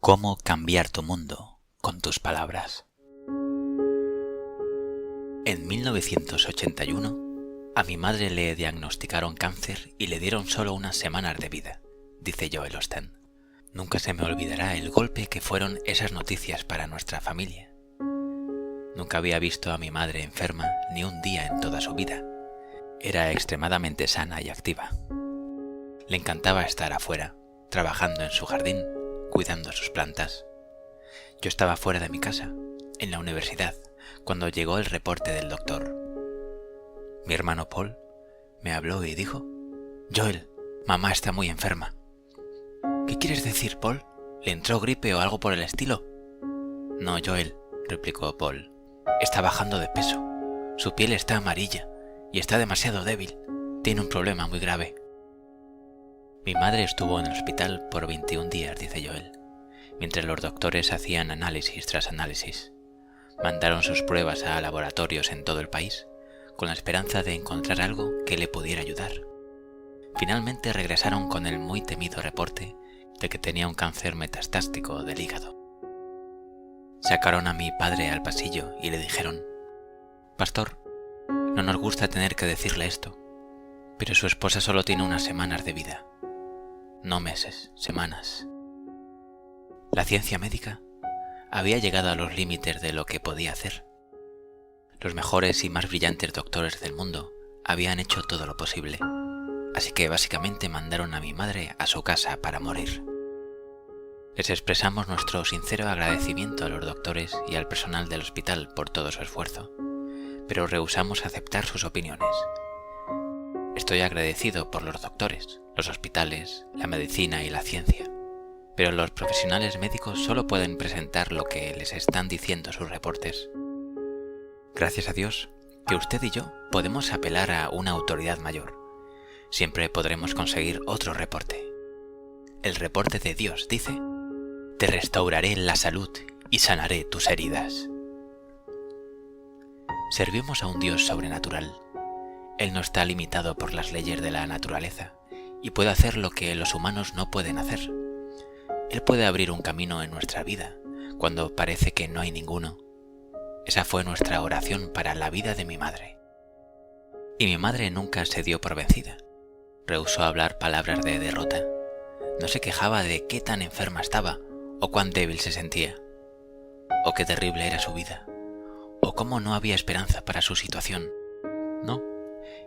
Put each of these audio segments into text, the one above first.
Cómo cambiar tu mundo con tus palabras. En 1981, a mi madre le diagnosticaron cáncer y le dieron solo unas semanas de vida, dice Joel Osteen. Nunca se me olvidará el golpe que fueron esas noticias para nuestra familia. Nunca había visto a mi madre enferma ni un día en toda su vida. Era extremadamente sana y activa. Le encantaba estar afuera, trabajando en su jardín, cuidando sus plantas. Yo estaba fuera de mi casa, en la universidad, cuando llegó el reporte del doctor. Mi hermano Paul me habló y dijo: «Joel, mamá está muy enferma». «¿Qué quieres decir, Paul? ¿Le entró gripe o algo por el estilo?» «No, Joel», replicó Paul. «Está bajando de peso. Su piel está amarilla y está demasiado débil. Tiene un problema muy grave». Mi madre estuvo en el hospital por 21 días, dice Joel, mientras los doctores hacían análisis tras análisis. Mandaron sus pruebas a laboratorios en todo el país, con la esperanza de encontrar algo que le pudiera ayudar. Finalmente regresaron con el muy temido reporte de que tenía un cáncer metastásico del hígado. Sacaron a mi padre al pasillo y le dijeron: «Pastor, no nos gusta tener que decirle esto, pero su esposa solo tiene unas semanas de vida». No meses, semanas. La ciencia médica había llegado a los límites de lo que podía hacer. Los mejores y más brillantes doctores del mundo habían hecho todo lo posible, así que básicamente mandaron a mi madre a su casa para morir. Les expresamos nuestro sincero agradecimiento a los doctores y al personal del hospital por todo su esfuerzo, pero rehusamos aceptar sus opiniones. Estoy agradecido por los doctores, los hospitales, la medicina y la ciencia, pero los profesionales médicos solo pueden presentar lo que les están diciendo sus reportes. Gracias a Dios que usted y yo podemos apelar a una autoridad mayor. Siempre podremos conseguir otro reporte. El reporte de Dios dice: «Te restauraré la salud y sanaré tus heridas». Servimos a un Dios sobrenatural. Él no está limitado por las leyes de la naturaleza y puede hacer lo que los humanos no pueden hacer. Él puede abrir un camino en nuestra vida cuando parece que no hay ninguno. Esa fue nuestra oración para la vida de mi madre. Y mi madre nunca se dio por vencida. Rehusó hablar palabras de derrota. No se quejaba de qué tan enferma estaba, o cuán débil se sentía, o qué terrible era su vida, o cómo no había esperanza para su situación. No.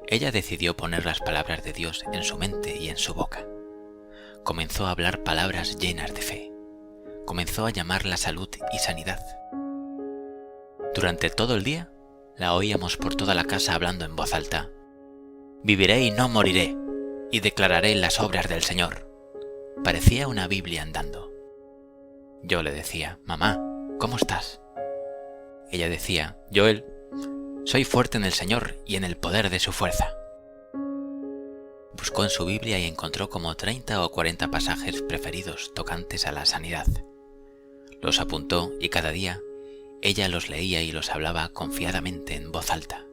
Ella decidió poner las palabras de Dios en su mente y en su boca. Comenzó a hablar palabras llenas de fe. Comenzó a llamar la salud y sanidad. Durante todo el día, la oíamos por toda la casa hablando en voz alta: «Viviré y no moriré, y declararé las obras del Señor». Parecía una Biblia andando. Yo le decía: «Mamá, ¿cómo estás?» Ella decía: «Joel, soy fuerte en el Señor y en el poder de su fuerza». Buscó en su Biblia y encontró como 30 o 40 pasajes preferidos tocantes a la sanidad. Los apuntó y cada día ella los leía y los hablaba confiadamente en voz alta.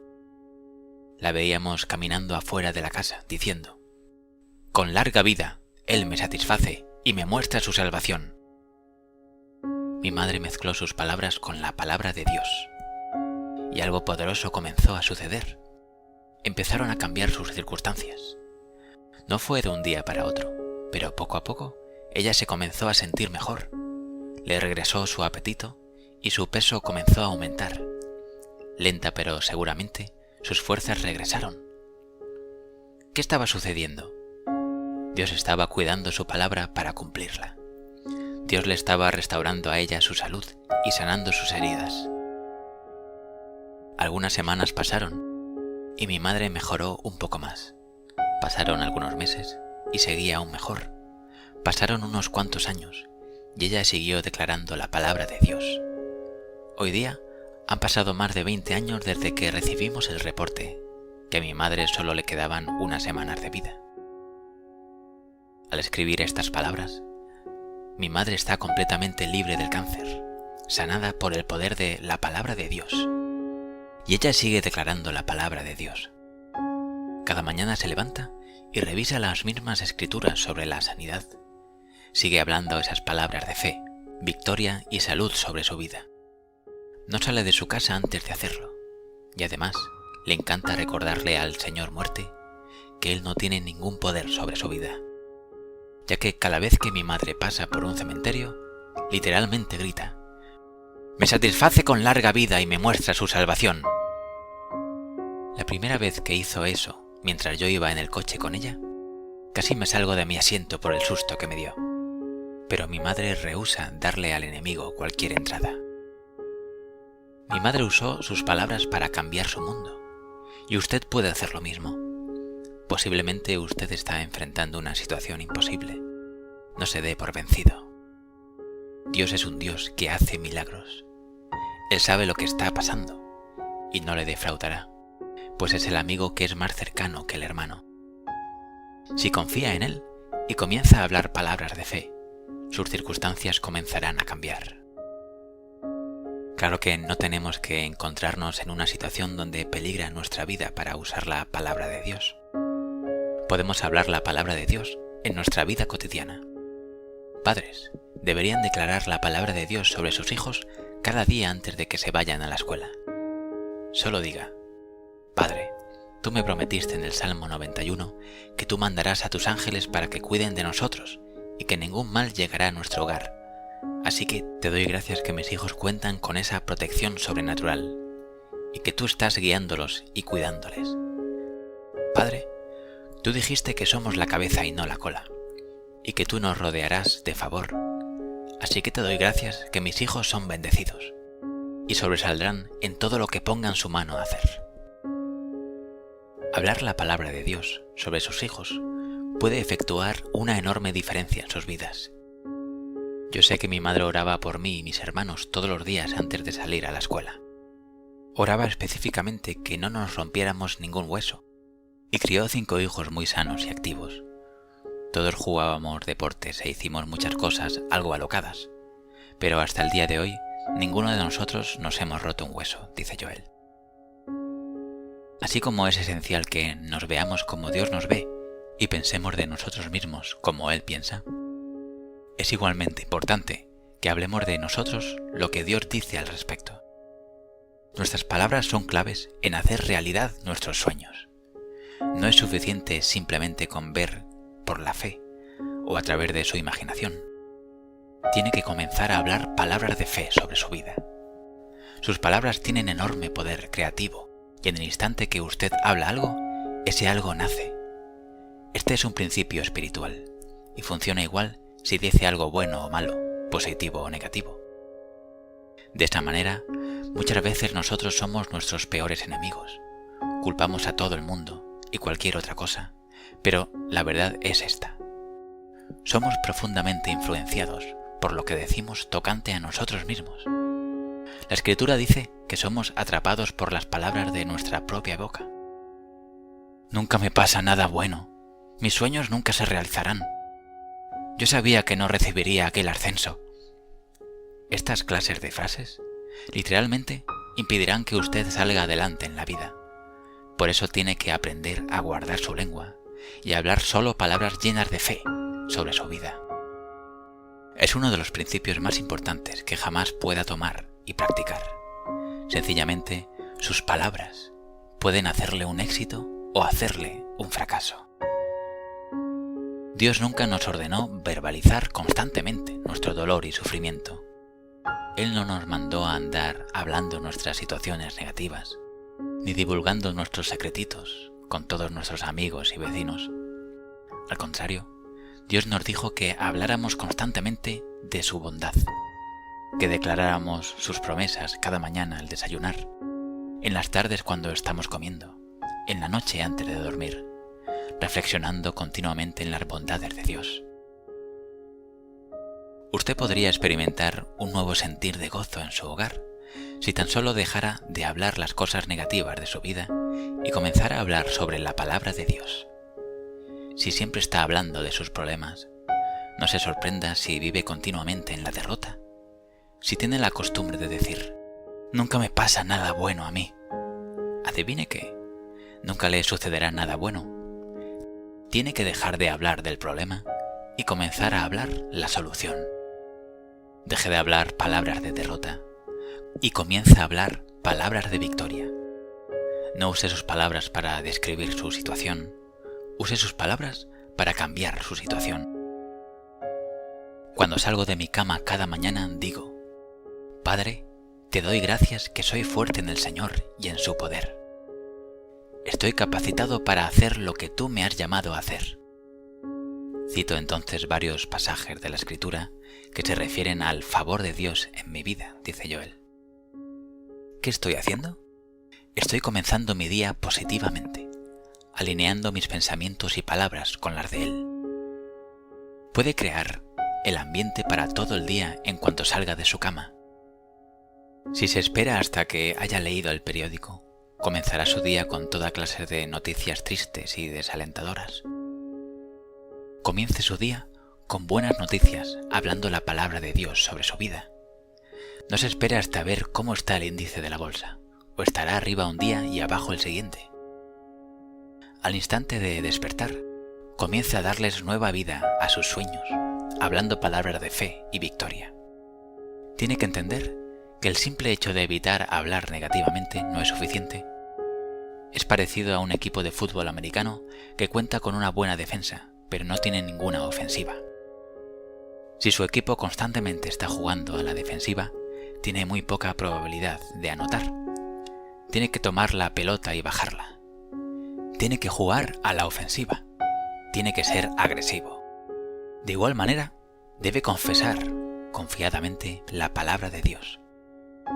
La veíamos caminando afuera de la casa, diciendo: «Con larga vida, Él me satisface y me muestra su salvación». Mi madre mezcló sus palabras con la palabra de Dios. Y algo poderoso comenzó a suceder. Empezaron a cambiar sus circunstancias. No fue de un día para otro, pero poco a poco ella se comenzó a sentir mejor. Le regresó su apetito y su peso comenzó a aumentar. Lenta pero seguramente, sus fuerzas regresaron. ¿Qué estaba sucediendo? Dios estaba cuidando su palabra para cumplirla. Dios le estaba restaurando a ella su salud y sanando sus heridas. Algunas semanas pasaron y mi madre mejoró un poco más. Pasaron algunos meses y seguía aún mejor. Pasaron unos cuantos años y ella siguió declarando la palabra de Dios. Hoy día han pasado más de 20 años desde que recibimos el reporte que a mi madre solo le quedaban unas semanas de vida. Al escribir estas palabras, mi madre está completamente libre del cáncer, sanada por el poder de la palabra de Dios. Y ella sigue declarando la palabra de Dios. Cada mañana se levanta y revisa las mismas escrituras sobre la sanidad. Sigue hablando esas palabras de fe, victoria y salud sobre su vida. No sale de su casa antes de hacerlo, y además le encanta recordarle al Señor Muerte que Él no tiene ningún poder sobre su vida, ya que cada vez que mi madre pasa por un cementerio, literalmente grita: «Me satisface con larga vida y me muestra su salvación». La primera vez que hizo eso, mientras yo iba en el coche con ella, casi me salgo de mi asiento por el susto que me dio. Pero mi madre rehúsa darle al enemigo cualquier entrada. Mi madre usó sus palabras para cambiar su mundo, y usted puede hacer lo mismo. Posiblemente usted está enfrentando una situación imposible. No se dé por vencido. Dios es un Dios que hace milagros. Él sabe lo que está pasando y no le defraudará, pues es el amigo que es más cercano que el hermano. Si confía en Él y comienza a hablar palabras de fe, sus circunstancias comenzarán a cambiar. Claro que no tenemos que encontrarnos en una situación donde peligra nuestra vida para usar la palabra de Dios. Podemos hablar la palabra de Dios en nuestra vida cotidiana. Padres deberían declarar la palabra de Dios sobre sus hijos cada día antes de que se vayan a la escuela. Solo diga: Padre, tú me prometiste en el Salmo 91 que tú mandarás a tus ángeles para que cuiden de nosotros y que ningún mal llegará a nuestro hogar. Así que te doy gracias que mis hijos cuentan con esa protección sobrenatural y que tú estás guiándolos y cuidándoles. Padre, tú dijiste que somos la cabeza y no la cola, y que tú nos rodearás de favor. Así que te doy gracias que mis hijos son bendecidos y sobresaldrán en todo lo que pongan su mano a hacer. Hablar la palabra de Dios sobre sus hijos puede efectuar una enorme diferencia en sus vidas. Yo sé que mi madre oraba por mí y mis hermanos todos los días antes de salir a la escuela. Oraba específicamente que no nos rompiéramos ningún hueso, y crió 5 hijos muy sanos y activos. Todos jugábamos deportes e hicimos muchas cosas algo alocadas, pero hasta el día de hoy ninguno de nosotros nos hemos roto un hueso, dice Joel. Así como es esencial que nos veamos como Dios nos ve y pensemos de nosotros mismos como Él piensa, es igualmente importante que hablemos de nosotros lo que Dios dice al respecto. Nuestras palabras son claves en hacer realidad nuestros sueños. No es suficiente simplemente con ver por la fe o a través de su imaginación. Tiene que comenzar a hablar palabras de fe sobre su vida. Sus palabras tienen enorme poder creativo y en el instante que usted habla algo, ese algo nace. Este es un principio espiritual y funciona igual si dice algo bueno o malo, positivo o negativo. De esta manera, muchas veces nosotros somos nuestros peores enemigos. Culpamos a todo el mundo y cualquier otra cosa, pero la verdad es esta. Somos profundamente influenciados por lo que decimos tocante a nosotros mismos. La Escritura dice que somos atrapados por las palabras de nuestra propia boca. Nunca me pasa nada bueno. Mis sueños nunca se realizarán. Yo sabía que no recibiría aquel ascenso. Estas clases de frases, literalmente, impedirán que usted salga adelante en la vida. Por eso tiene que aprender a guardar su lengua y a hablar solo palabras llenas de fe sobre su vida. Es uno de los principios más importantes que jamás pueda tomar y practicar. Sencillamente, sus palabras pueden hacerle un éxito o hacerle un fracaso. Dios nunca nos ordenó verbalizar constantemente nuestro dolor y sufrimiento. Él no nos mandó a andar hablando nuestras situaciones negativas, ni divulgando nuestros secretitos con todos nuestros amigos y vecinos. Al contrario, Dios nos dijo que habláramos constantemente de su bondad, que declaráramos sus promesas cada mañana al desayunar, en las tardes cuando estamos comiendo, en la noche antes de dormir, reflexionando continuamente en las bondades de Dios. Usted podría experimentar un nuevo sentir de gozo en su hogar si tan solo dejara de hablar las cosas negativas de su vida y comenzara a hablar sobre la palabra de Dios. Si siempre está hablando de sus problemas, no se sorprenda si vive continuamente en la derrota. Si tiene la costumbre de decir, nunca me pasa nada bueno a mí, adivine qué, nunca le sucederá nada bueno. Tiene que dejar de hablar del problema y comenzar a hablar la solución. Deje de hablar palabras de derrota y comience a hablar palabras de victoria. No use sus palabras para describir su situación, use sus palabras para cambiar su situación. Cuando salgo de mi cama cada mañana digo: Padre, te doy gracias que soy fuerte en el Señor y en su poder. Estoy capacitado para hacer lo que tú me has llamado a hacer. Cito entonces varios pasajes de la Escritura que se refieren al favor de Dios en mi vida, dice Joel. ¿Qué estoy haciendo? Estoy comenzando mi día positivamente, alineando mis pensamientos y palabras con las de Él. Puede crear el ambiente para todo el día en cuanto salga de su cama. Si se espera hasta que haya leído el periódico, comenzará su día con toda clase de noticias tristes y desalentadoras. Comience su día con buenas noticias, hablando la palabra de Dios sobre su vida. No se espere hasta ver cómo está el índice de la bolsa, o estará arriba un día y abajo el siguiente. Al instante de despertar, comience a darles nueva vida a sus sueños, hablando palabras de fe y victoria. Tiene que entender que el simple hecho de evitar hablar negativamente no es suficiente. Es parecido a un equipo de fútbol americano que cuenta con una buena defensa, pero no tiene ninguna ofensiva. Si su equipo constantemente está jugando a la defensiva, tiene muy poca probabilidad de anotar. Tiene que tomar la pelota y bajarla. Tiene que jugar a la ofensiva. Tiene que ser agresivo. De igual manera, debe confesar confiadamente la palabra de Dios,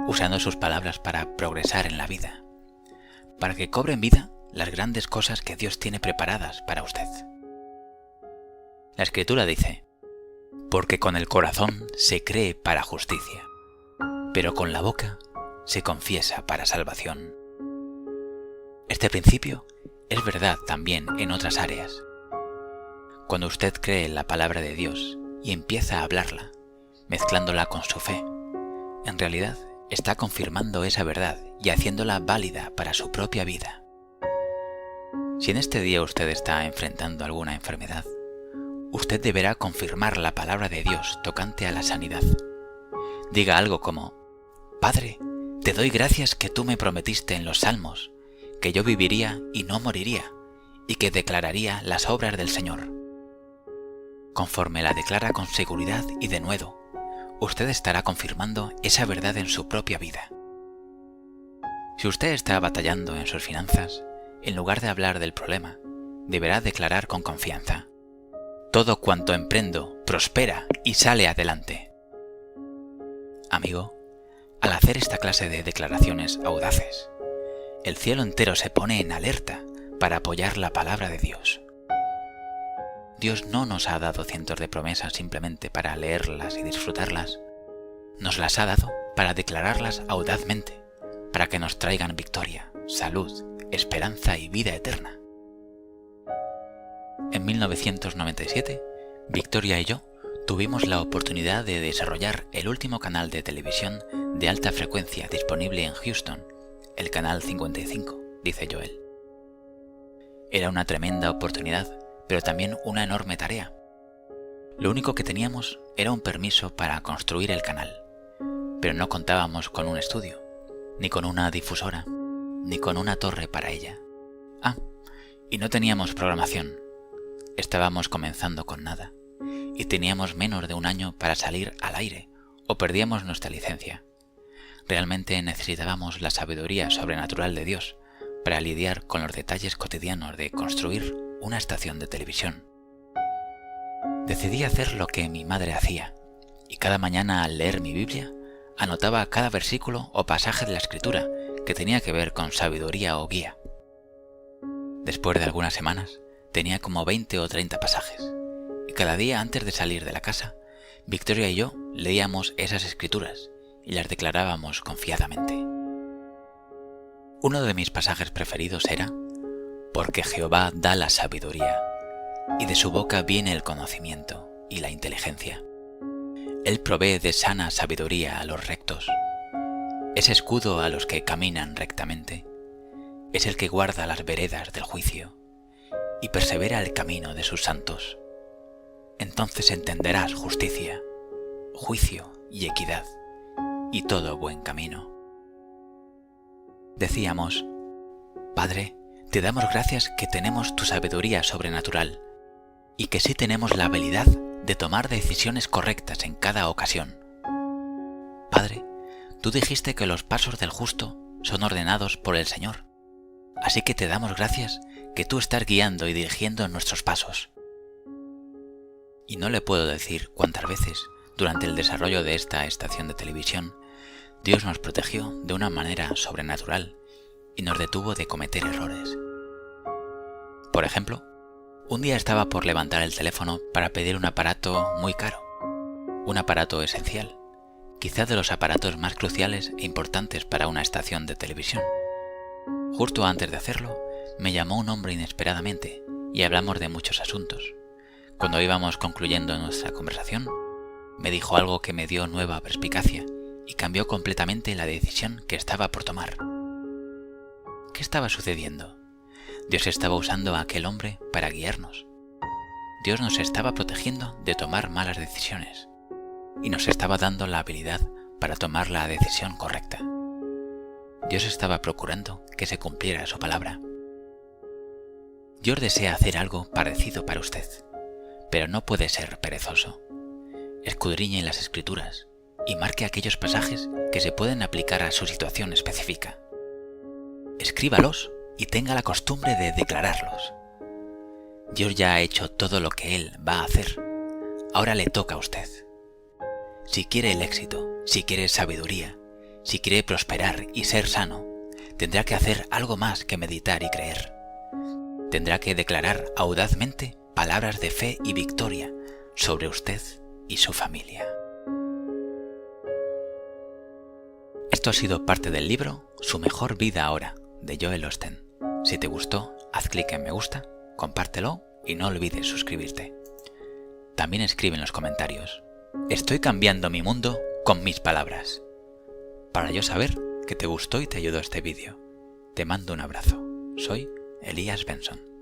usando sus palabras para progresar en la vida, para que cobren vida las grandes cosas que Dios tiene preparadas para usted. La Escritura dice: porque con el corazón se cree para justicia, pero con la boca se confiesa para salvación. Este principio es verdad también en otras áreas. Cuando usted cree en la palabra de Dios y empieza a hablarla, mezclándola con su fe, en realidad está confirmando esa verdad y haciéndola válida para su propia vida. Si en este día usted está enfrentando alguna enfermedad, usted deberá confirmar la palabra de Dios tocante a la sanidad. Diga algo como: Padre, te doy gracias que tú me prometiste en los Salmos que yo viviría y no moriría, y que declararía las obras del Señor. Conforme la declara con seguridad y denuedo, usted estará confirmando esa verdad en su propia vida. Si usted está batallando en sus finanzas, en lugar de hablar del problema, deberá declarar con confianza: todo cuanto emprendo prospera y sale adelante. Amigo, al hacer esta clase de declaraciones audaces, el cielo entero se pone en alerta para apoyar la palabra de Dios. Dios no nos ha dado cientos de promesas simplemente para leerlas y disfrutarlas. Nos las ha dado para declararlas audazmente, para que nos traigan victoria, salud, esperanza y vida eterna. En 1997, Victoria y yo tuvimos la oportunidad de desarrollar el último canal de televisión de alta frecuencia disponible en Houston, el canal 55, dice Joel. Era una tremenda oportunidad, pero también una enorme tarea. Lo único que teníamos era un permiso para construir el canal, pero no contábamos con un estudio, ni con una difusora, ni con una torre para ella. Y no teníamos programación. Estábamos comenzando con nada, y teníamos menos de un año para salir al aire, o perdíamos nuestra licencia. Realmente necesitábamos la sabiduría sobrenatural de Dios para lidiar con los detalles cotidianos de construir una estación de televisión. Decidí hacer lo que mi madre hacía, y cada mañana al leer mi Biblia, anotaba cada versículo o pasaje de la Escritura que tenía que ver con sabiduría o guía. Después de algunas semanas, tenía como 20 o 30 pasajes, y cada día antes de salir de la casa, Victoria y yo leíamos esas Escrituras y las declarábamos confiadamente. Uno de mis pasajes preferidos era: porque Jehová da la sabiduría, y de su boca viene el conocimiento y la inteligencia. Él provee de sana sabiduría a los rectos. Es escudo a los que caminan rectamente. Es el que guarda las veredas del juicio, y persevera el camino de sus santos. Entonces entenderás justicia, juicio y equidad, y todo buen camino. Decíamos: Padre, te damos gracias que tenemos tu sabiduría sobrenatural y que sí tenemos la habilidad de tomar decisiones correctas en cada ocasión. Padre, tú dijiste que los pasos del justo son ordenados por el Señor, así que te damos gracias que tú estás guiando y dirigiendo nuestros pasos. Y no le puedo decir cuántas veces, durante el desarrollo de esta estación de televisión, Dios nos protegió de una manera sobrenatural y nos detuvo de cometer errores. Por ejemplo, un día estaba por levantar el teléfono para pedir un aparato muy caro, un aparato esencial, quizás de los aparatos más cruciales e importantes para una estación de televisión. Justo antes de hacerlo, me llamó un hombre inesperadamente y hablamos de muchos asuntos. Cuando íbamos concluyendo nuestra conversación, me dijo algo que me dio nueva perspicacia y cambió completamente la decisión que estaba por tomar. ¿Qué estaba sucediendo? Dios estaba usando a aquel hombre para guiarnos. Dios nos estaba protegiendo de tomar malas decisiones y nos estaba dando la habilidad para tomar la decisión correcta. Dios estaba procurando que se cumpliera su palabra. Dios desea hacer algo parecido para usted, pero no puede ser perezoso. Escudriñe las Escrituras y marque aquellos pasajes que se pueden aplicar a su situación específica. Escríbalos y tenga la costumbre de declararlos. Dios ya ha hecho todo lo que Él va a hacer. Ahora le toca a usted. Si quiere el éxito, si quiere sabiduría, si quiere prosperar y ser sano, tendrá que hacer algo más que meditar y creer. Tendrá que declarar audazmente palabras de fe y victoria sobre usted y su familia. Esto ha sido parte del libro Su mejor vida ahora, de Joel Osteen. Si te gustó, haz clic en me gusta, compártelo y no olvides suscribirte. También escribe en los comentarios: estoy cambiando mi mundo con mis palabras, para yo saber que te gustó y te ayudó este vídeo. Te mando un abrazo. Soy Elías Benson.